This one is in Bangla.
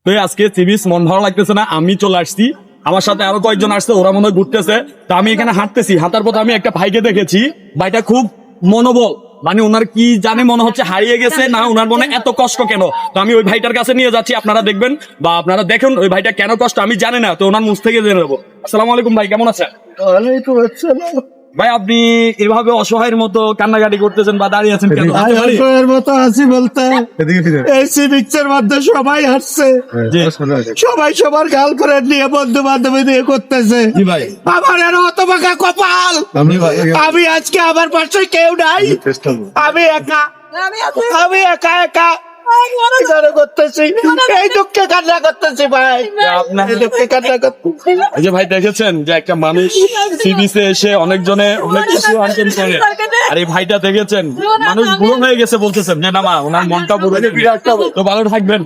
তো আজকে সিবিস মন ভালো লাগতেছে না, আমি চলে আসছি। আমার সাথে আরো কয়েকজন আসছে, ওরা মনে হয় ঘুরতেছে। তো আমি এখানে হাঁটতেছি, হাঁটার পথে আমি একটা ভাইকে দেখেছি। ভাইটা খুব মনোবল, মানে ওনার কি জানে মনে হচ্ছে হারিয়ে গেছে না, ওনার মনে এত কষ্ট কেন। তো আমি ওই ভাইটার কাছে নিয়ে যাচ্ছি, আপনারা দেখবেন বা আপনারা দেখুন ওই ভাইটা কেন কষ্ট আমি জানি না, তো ওনার মুখ থেকে জেনে নেবো। আসসালামু আলাইকুম ভাই, কেমন আছেন? ওয়ালাইকুম আসসালাম। ভাই আপনি এভাবে অসহায়ের মতো কান্নাকাটি করতেছেন বা দাঁড়িয়ে আছেন কেন? ভাই অসহায়ের মতো আছি বলতে এই সিভিক্সের মধ্যে সবাই হাসছে, সবাই সবার গার্লফ্রেন্ড নিয়ে বন্ধু বান্ধবী দিয়ে করতেছে। জি ভাই। আমার এর হতভাগা কপাল, আমি আজকে আমার পাশে কেউ নাই, আমি একা, আমি একা একা করতেছি, এই দুঃখে কান্না করতেছি ভাই, এই দুঃখে কান্না করতেছি। এই যে ভাই দেখেছেন যে একটা মানুষ সিবিসে এসে অনেকজনে অনেক কিছু আনছেন করে, আর এই ভাইটা দেখেছেন মানুষ বুড়ো হয়ে গেছে বলতেছেন যে না মা ওনার মনটা বুড়ো, তো ভালো থাকবেন।